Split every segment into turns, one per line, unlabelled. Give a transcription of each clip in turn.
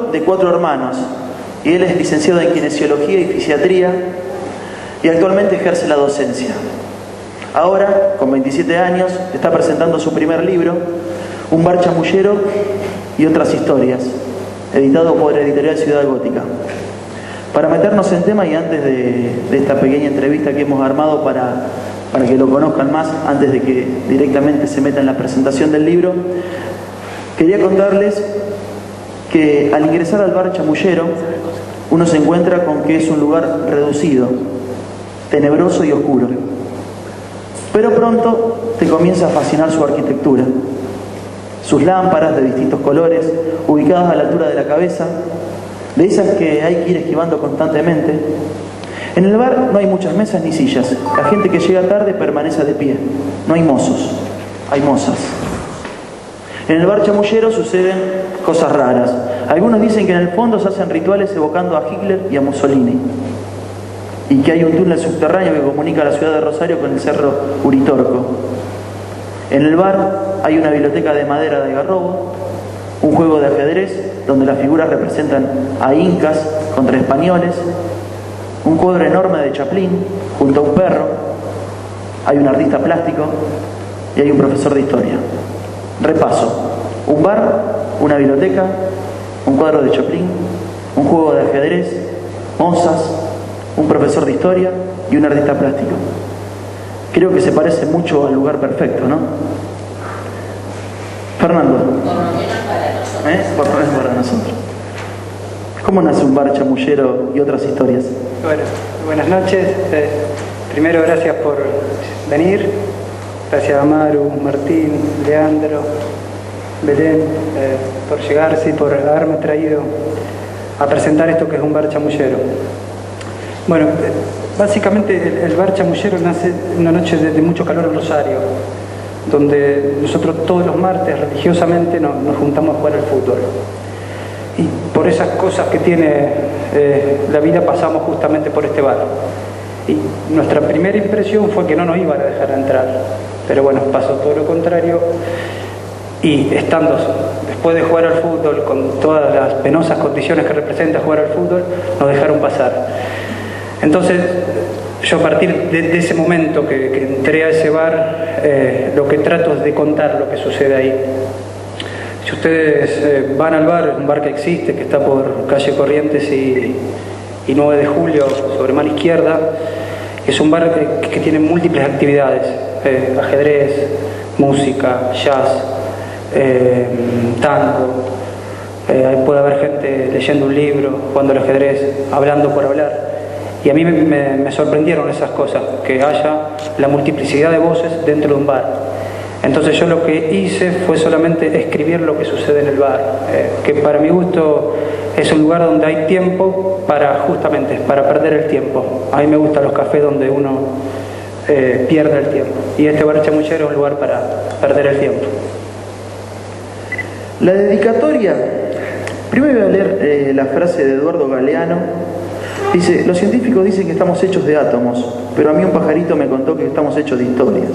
mayor de 4 hermanos y él es licenciado en Kinesiología y Fisiatría y actualmente ejerce la docencia. Ahora, con 27 años, está presentando su primer libro, Un bar chamullero y otras historias, editado por Editorial Ciudad Gótica. Para meternos en tema y antes de esta pequeña entrevista que hemos armado para que lo conozcan más, antes de que directamente se metan en la presentación del libro, quería contarles que al ingresar al bar chamullero uno se encuentra con que es un lugar reducido, tenebroso y oscuro. Pero pronto te comienza a fascinar su arquitectura, sus lámparas de distintos colores, ubicadas a la altura de la cabeza, de esas que hay que ir esquivando constantemente. En el bar no hay muchas mesas ni sillas. La gente que llega tarde permanece de pie. No hay mozos, hay mozas. En el bar chamullero suceden cosas raras. Algunos dicen que en el fondo se hacen rituales evocando a Hitler y a Mussolini, y que hay un túnel subterráneo que comunica la ciudad de Rosario con el cerro Uritorco. En el bar hay una biblioteca de madera de algarrobo, un juego de ajedrez donde las figuras representan a incas contra españoles, un cuadro enorme de Chaplin junto a un perro, hay un artista plástico y hay un profesor de historia. Repaso: un bar, una biblioteca, un cuadro de Chaplin, un juego de ajedrez, mozas, un profesor de historia y un artista plástico. Creo que se parece mucho al lugar perfecto, ¿no? Fernando. Por lo menos para nosotros. ¿Cómo nace un bar chamullero y otras historias?
Bueno, buenas noches. Primero, gracias por venir. Gracias a Maru, Martín, Leandro, Belén, por llegarse y por haberme traído a presentar esto que es un bar chamullero. Bueno, básicamente el bar chamullero nace una noche de mucho calor en Rosario, donde nosotros todos los martes religiosamente nos juntamos a jugar al fútbol. Y por esas cosas que tiene la vida pasamos justamente por este bar. Y nuestra primera impresión fue que no nos iban a dejar entrar. Pero bueno, pasó todo lo contrario. Y estando después de jugar al fútbol, con todas las penosas condiciones que representa jugar al fútbol, nos dejaron pasar. Entonces, yo a partir de ese momento que entré a ese bar, lo que trato es de contar lo que sucede ahí. Si ustedes van al bar, es un bar que existe, que está por calle Corrientes y 9 de Julio, sobre mano izquierda. Es un bar que tiene múltiples actividades: ajedrez, música, jazz, tango. Puede haber gente leyendo un libro, jugando al ajedrez, hablando por hablar. Y a mí me sorprendieron esas cosas, que haya la multiplicidad de voces dentro de un bar. Entonces yo lo que hice fue solamente escribir lo que sucede en el bar, que para mi gusto es un lugar donde hay tiempo justamente para perder el tiempo. A mí me gustan los cafés donde uno pierde el tiempo, y este bar chamullero es un lugar para perder el tiempo.
La dedicatoria, primero voy a leer la frase de Eduardo Galeano. Dice: los científicos dicen que estamos hechos de átomos, pero a mí un pajarito me contó que estamos hechos de historias.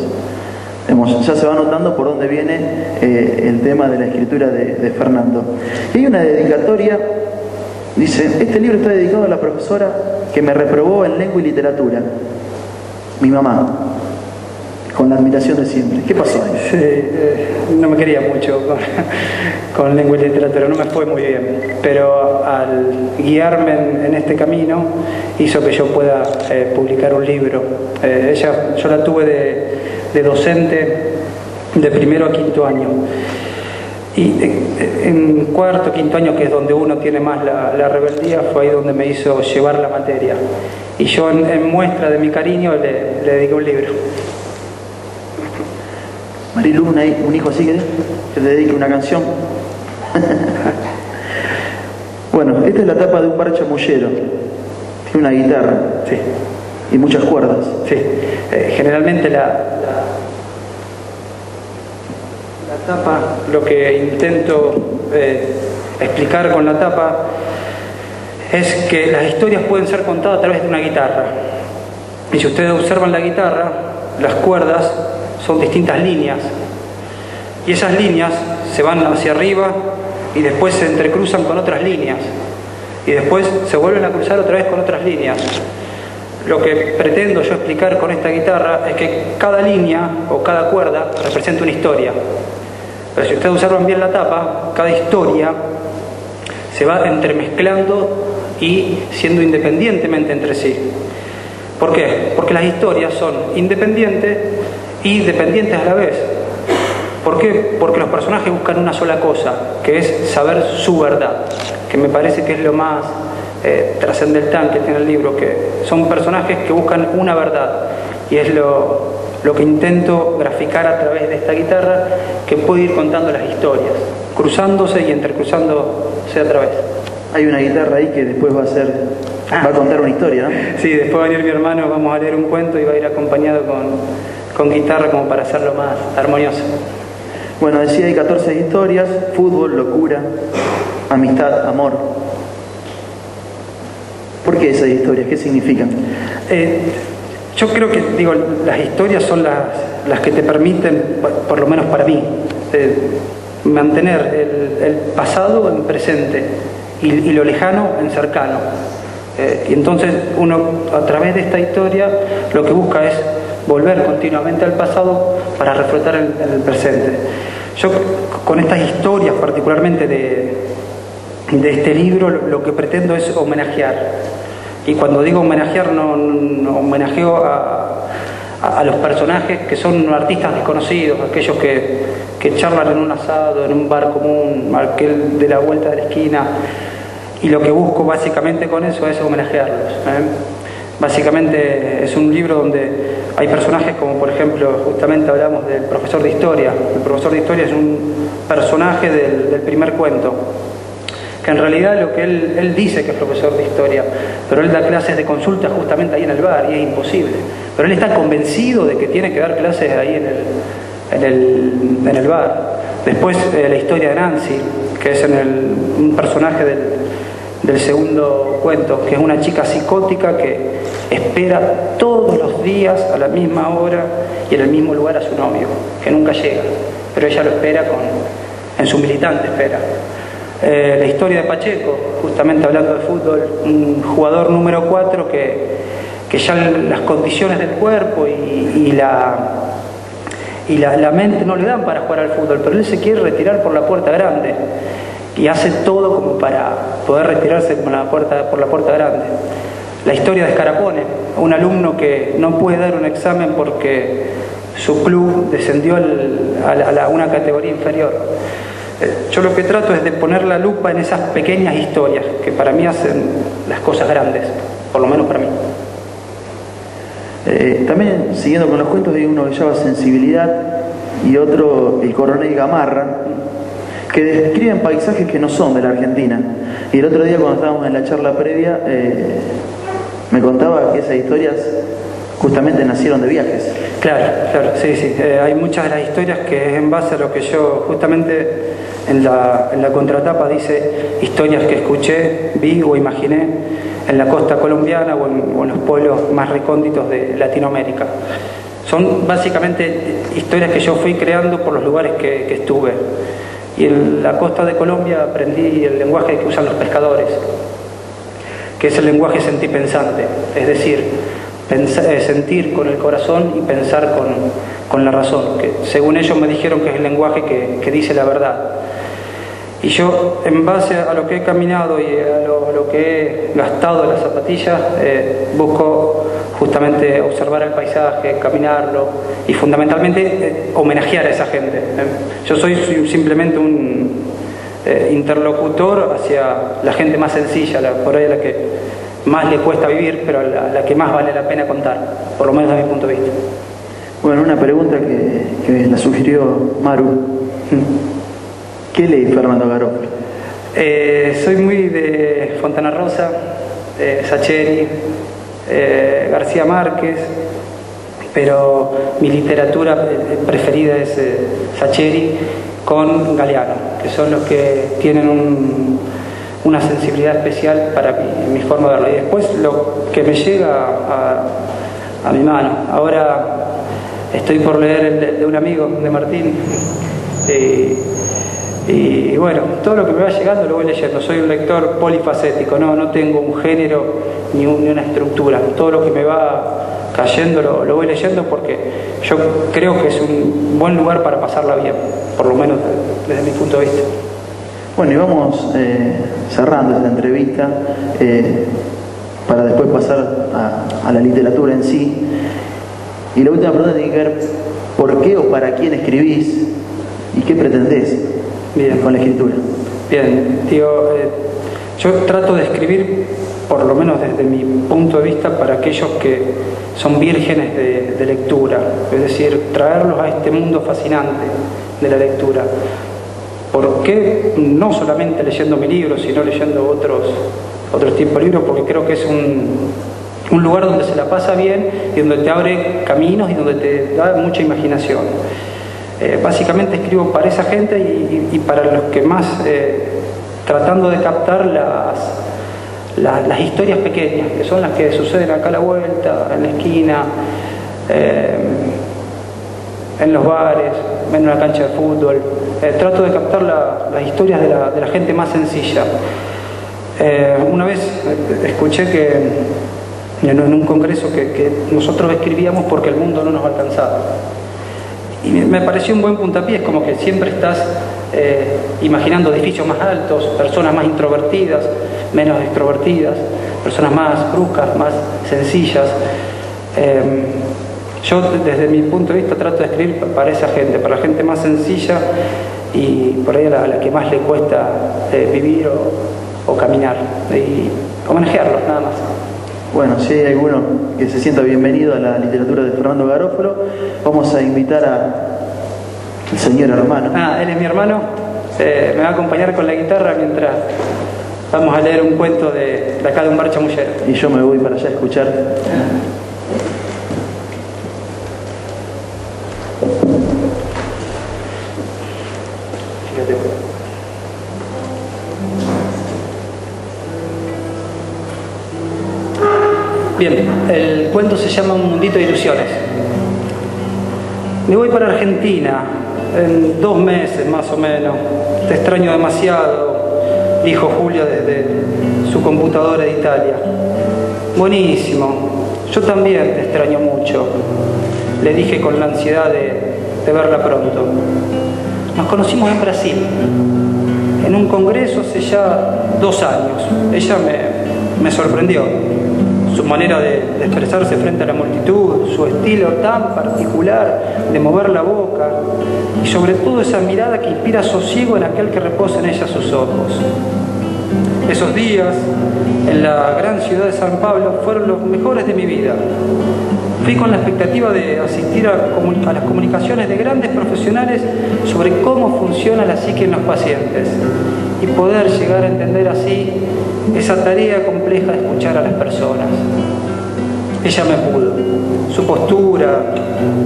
Ya se va notando por dónde viene el tema de la escritura de Fernando. Y hay una dedicatoria, dice: este libro está dedicado a la profesora que me reprobó en lengua y literatura, mi mamá, con la admiración de siempre. ¿Qué pasó ahí?
Sí, no me quería mucho con lengua y literatura, no me fue muy bien, pero al guiarme en este camino hizo que yo pueda publicar un libro. Yo la tuve de docente de primero a quinto año, y en cuarto, quinto año, que es donde uno tiene más la rebeldía, fue ahí donde me hizo llevar la materia, y yo en muestra de mi cariño le dediqué un libro.
Marilu, un hijo así que le dedique una canción. Bueno, esta es la tapa de un bar chamullero. Tiene una guitarra,
sí,
y muchas cuerdas.
Sí, generalmente la tapa, lo que intento explicar con la tapa es que las historias pueden ser contadas a través de una guitarra. Y si ustedes observan la guitarra, las cuerdas son distintas líneas, y esas líneas se van hacia arriba y después se entrecruzan con otras líneas, y después se vuelven a cruzar otra vez con otras líneas. Lo que pretendo yo explicar con esta guitarra es que cada línea o cada cuerda representa una historia. Pero si ustedes observan bien la tapa, cada historia se va entremezclando y siendo independientemente entre sí. ¿Por qué? Porque las historias son independientes y dependientes a la vez. ¿Por qué? Porque los personajes buscan una sola cosa, que es saber su verdad, que me parece que es lo más trascendental que tiene el libro, que son personajes que buscan una verdad, y es lo que intento graficar a través de esta guitarra, que puede ir contando las historias, cruzándose y entrecruzándose a través.
Hay una guitarra ahí que después va a contar una historia, ¿no?
Sí, después va a venir mi hermano, vamos a leer un cuento y va a ir acompañado con guitarra como para hacerlo más armonioso.
Bueno, decía, hay 14 historias: fútbol, locura, amistad, amor. ¿Por qué esas historias? ¿Qué significan?
Yo creo que, las historias son las que te permiten, por lo menos para mí, mantener el pasado en presente y lo lejano en cercano. Y entonces uno, a través de esta historia, lo que busca es volver continuamente al pasado para reflejar el presente. Yo, con estas historias, particularmente de este libro, lo que pretendo es homenajear. Y cuando digo homenajear, no homenajeo a los personajes que son artistas desconocidos, aquellos que charlan en un asado, en un bar común, aquel de la vuelta de la esquina. Y lo que busco básicamente con eso es homenajearlos. Básicamente es un libro donde hay personajes como, por ejemplo, justamente hablamos del profesor de historia. El profesor de historia es un personaje del primer cuento, que en realidad lo que él dice que es profesor de historia, pero él da clases de consulta justamente ahí en el bar, y es imposible. Pero él está convencido de que tiene que dar clases ahí en el bar. Después la historia de Nancy, que es un personaje del segundo cuento, que es una chica psicótica que espera todos los días a la misma hora y en el mismo lugar a su novio, que nunca llega, pero ella lo espera en su militante espera. La historia de Pacheco, justamente hablando de fútbol, un jugador número 4 que ya las condiciones del cuerpo y la mente no le dan para jugar al fútbol, pero él se quiere retirar por la puerta grande y hace todo como para poder retirarse por la puerta grande. La historia de Scarapone, un alumno que no puede dar un examen porque su club descendió a una categoría inferior. Yo lo que trato es de poner la lupa en esas pequeñas historias que para mí hacen las cosas grandes, por lo menos para mí.
También, siguiendo con los cuentos, hay uno que se llama Sensibilidad y otro, El Coronel Gamarra, que describen paisajes que no son de la Argentina. Y el otro día, cuando estábamos en la charla previa, me contaba que esas historias justamente nacieron de viajes.
Claro, sí. Hay muchas de las historias que es en base a lo que yo, justamente en la contratapa dice historias que escuché, vi o imaginé en la costa colombiana o en los pueblos más recónditos de Latinoamérica. Son básicamente historias que yo fui creando por los lugares que estuve. Y en la costa de Colombia aprendí el lenguaje que usan los pescadores, que es el lenguaje sentipensante, es decir, sentir con el corazón y pensar con la razón, que según ellos me dijeron que es el lenguaje que dice la verdad. Y yo, en base a lo que he caminado y a lo que he gastado en las zapatillas, busco justamente observar el paisaje, caminarlo y fundamentalmente homenajear a esa gente. Yo soy simplemente un interlocutor hacia la gente más sencilla, por ahí a la que más le cuesta vivir, pero a la que más vale la pena contar, por lo menos desde mi punto de vista.
Bueno, una pregunta que la sugirió Maru. ¿Qué lee Fernando Garofalo?
Soy muy de Fontana Rosa, Sacheri, García Márquez, pero mi literatura preferida es Sacheri con Galeano, que son los que tienen una sensibilidad especial para mi forma de verlo. Y después lo que me llega a mi mano. Ahora estoy por leer el de un amigo, de Martín, Y bueno, todo lo que me va llegando lo voy leyendo. Soy un lector polifacético, no tengo un género ni una estructura. Todo lo que me va cayendo lo voy leyendo porque yo creo que es un buen lugar para pasarla bien, por lo menos desde mi punto de vista.
Bueno, y vamos cerrando esta entrevista para después pasar a la literatura en sí. Y la última pregunta tiene que ver por qué o para quién escribís y qué pretendés con la escritura.
Bien, tío, yo trato de escribir, por lo menos desde mi punto de vista, para aquellos que son vírgenes de lectura, es decir, traerlos a este mundo fascinante de la lectura. ¿Por qué? No solamente leyendo mi libro, sino leyendo otros tipos de libros, porque creo que es un lugar donde se la pasa bien y donde te abre caminos y donde te da mucha imaginación. Básicamente escribo para esa gente y para los que más, tratando de captar las historias pequeñas, que son las que suceden acá a la vuelta, en la esquina, en los bares, en una cancha de fútbol. Trato de captar las historias de la gente más sencilla. Una vez escuché que en un congreso que nosotros escribíamos porque el mundo no nos alcanzaba. Y me pareció un buen puntapié, es como que siempre estás imaginando edificios más altos, personas más introvertidas, menos extrovertidas, personas más bruscas, más sencillas. Yo desde mi punto de vista trato de escribir para esa gente, para la gente más sencilla y por ahí a la que más le cuesta vivir o caminar y homenajearlos, nada más.
Bueno, si hay alguno que se sienta bienvenido a la literatura de Fernando Garofalo, vamos a invitar al señor hermano.
Él es mi hermano, me va a acompañar con la guitarra mientras vamos a leer un cuento de acá de un bar chamullero.
Y yo me voy para allá a escuchar.
Fíjate. Bien, el cuento se llama Un mundito de ilusiones. Me voy para Argentina en 2 meses más o menos. Te extraño demasiado, dijo Julia desde su computadora de Italia. Buenísimo, yo también te extraño mucho, le dije con la ansiedad de verla pronto. Nos conocimos en Brasil, en un congreso hace ya 2 años. Ella me sorprendió. Su manera de expresarse frente a la multitud, su estilo tan particular de mover la boca y sobre todo esa mirada que inspira sosiego en aquel que reposa en ella sus ojos. Esos días en la gran ciudad de San Pablo fueron los mejores de mi vida. Fui con la expectativa de asistir a las comunicaciones de grandes profesionales sobre cómo funciona la psique en los pacientes y poder llegar a entender así esa tarea compleja de escuchar a las personas. Ella me pudo. Su postura,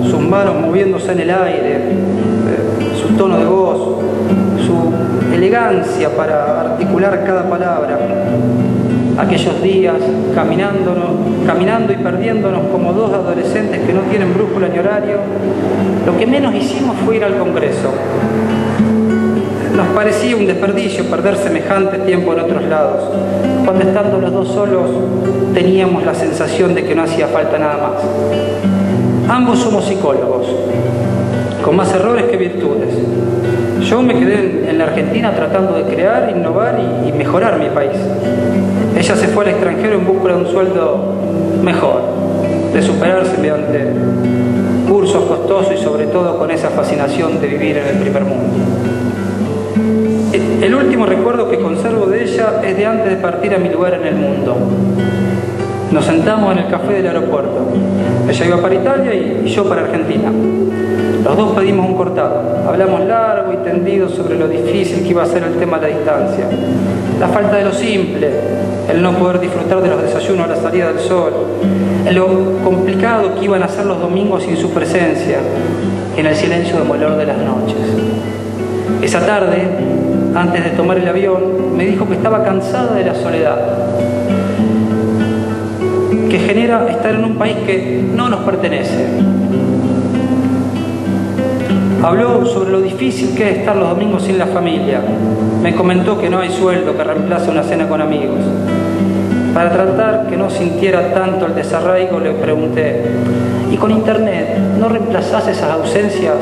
sus manos moviéndose en el aire, su tono de voz, su elegancia para articular cada palabra. Aquellos días caminando y perdiéndonos como 2 adolescentes que no tienen brújula ni horario, lo que menos hicimos fue ir al congreso. Nos parecía un desperdicio perder semejante tiempo en otros lados, cuando estando los 2 solos teníamos la sensación de que no hacía falta nada más. Ambos somos psicólogos, con más errores que virtudes. Yo me quedé en la Argentina tratando de crear, innovar y mejorar mi país. Ella se fue al extranjero en busca de un sueldo mejor, de superarse mediante cursos costosos y sobre todo con esa fascinación de vivir en el primer mundo. El último recuerdo que conservo de ella es de antes de partir a mi lugar en el mundo. Nos sentamos en el café del aeropuerto. Ella iba para Italia y yo para Argentina. Los 2 pedimos un cortado. Hablamos largo y tendido sobre lo difícil que iba a ser el tema de la distancia. La falta de lo simple, el no poder disfrutar de los desayunos a la salida del sol, lo complicado que iban a ser los domingos sin su presencia, y en el silencio demoledor de las noches. Esa tarde, antes de tomar el avión, me dijo que estaba cansada de la soledad, que genera estar en un país que no nos pertenece. Habló sobre lo difícil que es estar los domingos sin la familia. Me comentó que no hay sueldo que reemplace una cena con amigos. Para tratar que no sintiera tanto el desarraigo, le pregunté: ¿y con Internet no reemplazás esas ausencias?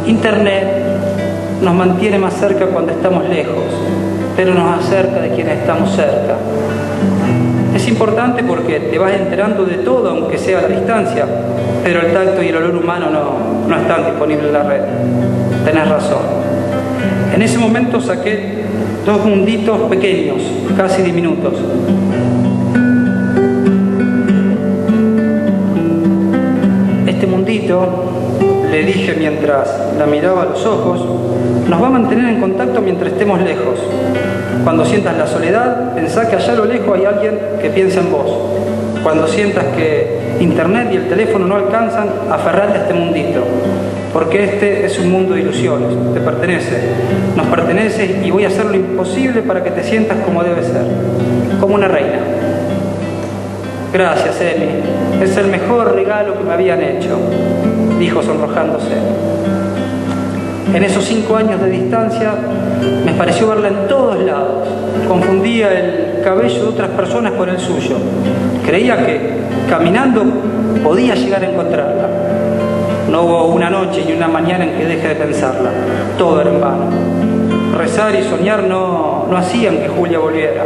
Internet nos mantiene más cerca cuando estamos lejos, pero nos acerca de quienes estamos cerca. Es importante porque te vas enterando de todo, aunque sea a la distancia, pero el tacto y el olor humano no están disponibles en la red. Tenés razón. En ese momento saqué 2 munditos pequeños, casi diminutos. Este mundito, le dije mientras la miraba a los ojos, nos va a mantener en contacto mientras estemos lejos. Cuando sientas la soledad, pensá que allá a lo lejos hay alguien que piensa en vos. Cuando sientas que Internet y el teléfono no alcanzan, aferrate a este mundito, porque este es un mundo de ilusiones, te pertenece, nos pertenece, y voy a hacer lo imposible para que te sientas como debe ser, como una reina. Gracias, Emi, es el mejor regalo que me habían hecho, dijo sonrojándose. En esos 5 años de distancia me pareció verla en todos lados. Confundía el cabello de otras personas con el suyo. Creía que caminando podía llegar a encontrarla. No hubo una noche ni una mañana en que deje de pensarla. Todo era en vano. Rezar y soñar no hacían que Julia volviera.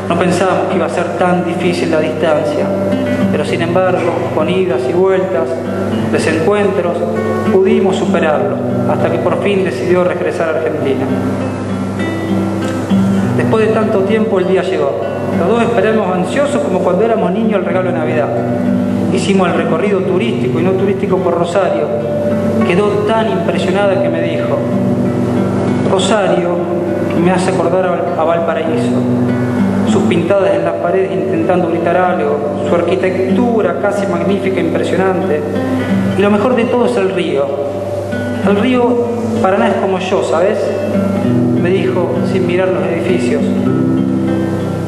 No pensábamos que iba a ser tan difícil la distancia, pero sin embargo, con idas y vueltas, desencuentros, pudimos superarlo, hasta que por fin decidió regresar a Argentina. Después de tanto tiempo el día llegó. Los dos esperamos ansiosos como cuando éramos niños el regalo de Navidad. Hicimos el recorrido turístico y no turístico por Rosario. Quedó tan impresionada que me dijo: Rosario me hace acordar a Valparaíso. Sus pintadas en las paredes intentando gritar algo, su arquitectura casi magnífica e impresionante. Y lo mejor de todo es el río. El río Paraná es como yo, ¿sabes?, me dijo sin mirar los edificios.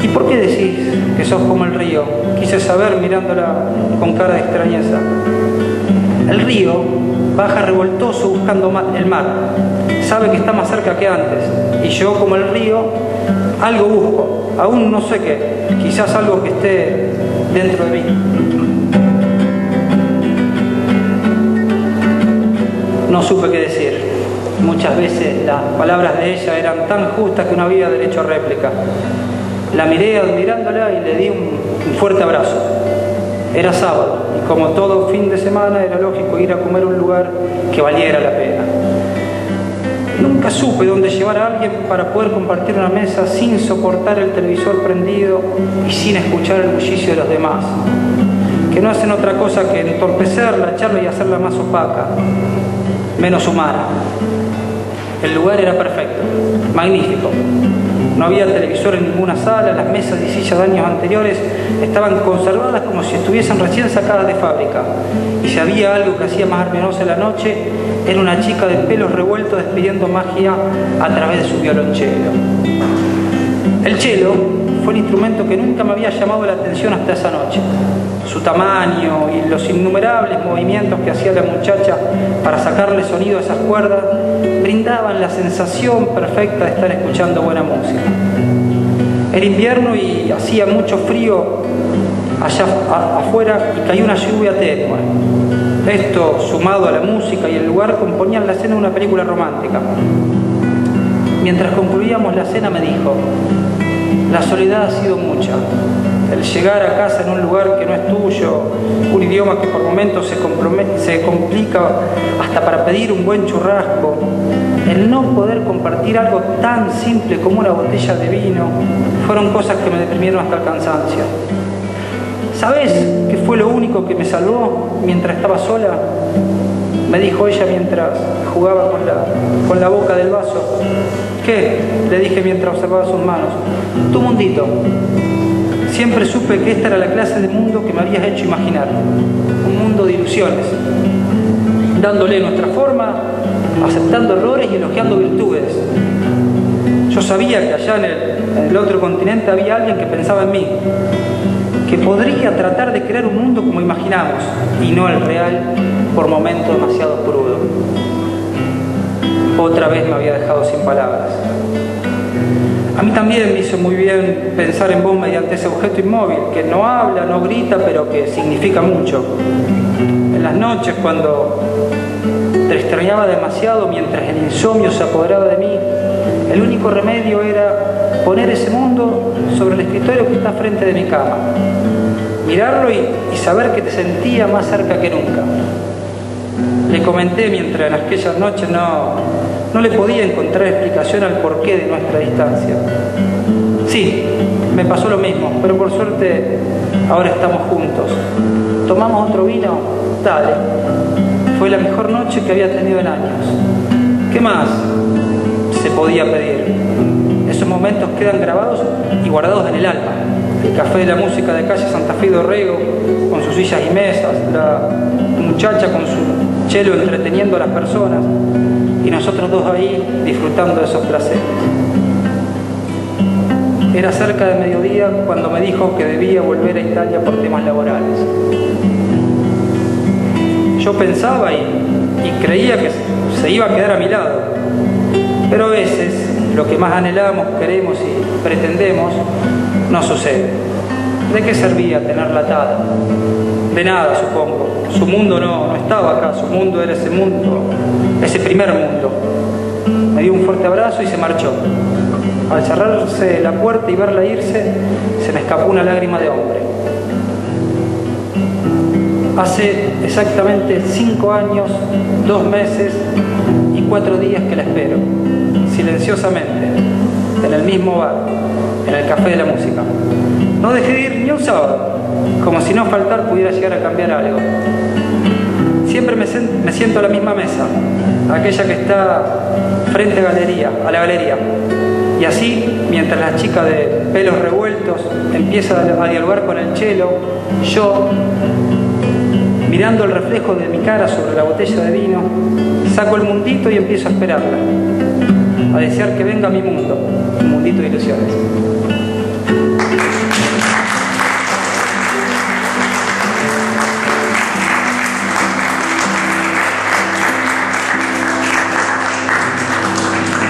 ¿Y por qué decís que sos como el río? Quise saber mirándola con cara de extrañeza. El río baja revoltoso buscando el mar. Sabe que está más cerca que antes. Y yo, como el río, algo busco. Aún no sé qué. Quizás algo que esté dentro de mí. No supe qué decir. Muchas veces las palabras de ella eran tan justas que no había derecho a réplica. La miré admirándola y le di un fuerte abrazo. Era sábado y como todo fin de semana era lógico ir a comer a un lugar que valiera la pena. Nunca supe dónde llevar a alguien para poder compartir una mesa sin soportar el televisor prendido y sin escuchar el bullicio de los demás, que no hacen otra cosa que entorpecer la charla y hacerla más opaca, menos humana. El lugar era perfecto, magnífico. No había televisor en ninguna sala, las mesas y sillas de años anteriores estaban conservadas como si estuviesen recién sacadas de fábrica. Y si había algo que hacía más armoniosa la noche, era una chica de pelos revueltos despidiendo magia a través de su violonchelo. El cello fue el instrumento que nunca me había llamado la atención hasta esa noche. Su tamaño y los innumerables movimientos que hacía la muchacha para sacarle sonido a esas cuerdas brindaban la sensación perfecta de estar escuchando buena música. Era invierno y hacía mucho frío allá afuera y caía una lluvia tenue. Esto, sumado a la música y el lugar, componían la escena de una película romántica. Mientras concluíamos la cena me dijo: la soledad ha sido mucha. El llegar a casa en un lugar que no es tuyo, un idioma que por momentos se complica hasta para pedir un buen churrasco, el no poder compartir algo tan simple como una botella de vino, fueron cosas que me deprimieron hasta el cansancio. ¿Sabes qué fue lo único que me salvó mientras estaba sola? Me dijo ella mientras jugaba con la boca del vaso. ¿Qué?, le dije mientras observaba sus manos. Tu mundito. Siempre supe que esta era la clase de mundo que me habías hecho imaginar. Un mundo de ilusiones. Dándole nuestra forma, aceptando errores y elogiando virtudes. Yo sabía que allá en el otro continente había alguien que pensaba en mí. que podría tratar de crear un mundo como imaginamos y no el real, por momentos demasiado crudo. Otra vez me había dejado sin palabras. A mí también me hizo muy bien pensar en vos mediante ese objeto inmóvil, que no habla, no grita, pero que significa mucho. En las noches, cuando te extrañaba demasiado, mientras el insomnio se apoderaba de mí, el único remedio era poner ese mundo sobre el escritorio que está frente de mi cama, mirarlo y saber que te sentía más cerca que nunca. Le comenté mientras en aquellas noches no le podía encontrar explicación al porqué de nuestra distancia. Sí, me pasó lo mismo, pero por suerte ahora estamos juntos. ¿Tomamos otro vino? Dale. Fue la mejor noche que había tenido en años. ¿Qué más se podía pedir? Esos momentos quedan grabados y guardados en el alma. El café de la música de calle Santa Fe de Orrego, con sus sillas y mesas, la muchacha con su chelo entreteniendo a las personas, y nosotros dos ahí disfrutando de esos placeres. Era cerca de mediodía cuando me dijo que debía volver a Italia por temas laborales. Yo pensaba y creía que se iba a quedar a mi lado, pero a veces lo que más anhelamos, queremos y pretendemos no sucede. ¿De qué servía tenerla atada? De nada, supongo. Su mundo no estaba acá, su mundo era ese mundo, ese primer mundo. Me dio un fuerte abrazo y se marchó. Al cerrarse la puerta y verla irse, se me escapó una lágrima de hombre. Hace exactamente 5 años, 2 meses y 4 días que la espero, silenciosamente, en el mismo bar, en el Café de la Música. No dejé de ir ni un sábado, como si no faltar pudiera llegar a cambiar algo. Siempre me siento a la misma mesa, aquella que está frente a la galería. Y así, mientras la chica de pelos revueltos empieza a dialogar con el chelo, yo, mirando el reflejo de mi cara sobre la botella de vino, saco el mundito y empiezo a esperarla, a desear que venga mi mundo, un mundito de ilusiones.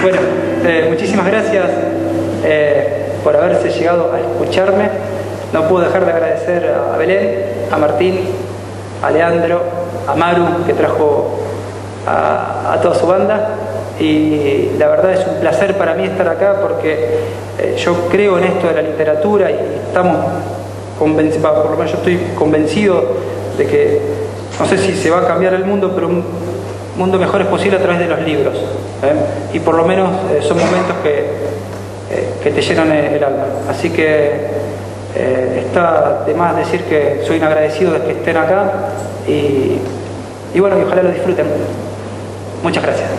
Bueno, muchísimas gracias por haberse llegado a escucharme. No puedo dejar de agradecer a Belén, a Martín, a Leandro, a Maru, que trajo a toda su banda. Y la verdad es un placer para mí estar acá porque yo creo en esto de la literatura y estamos convencidos, por lo menos yo estoy convencido de que, no sé si se va a cambiar el mundo, pero un mundo mejor es posible a través de los libros. Y por lo menos son momentos que te llenan el alma. Así que está de más decir que soy un agradecido de que estén acá y bueno, y ojalá lo disfruten. Muchas gracias.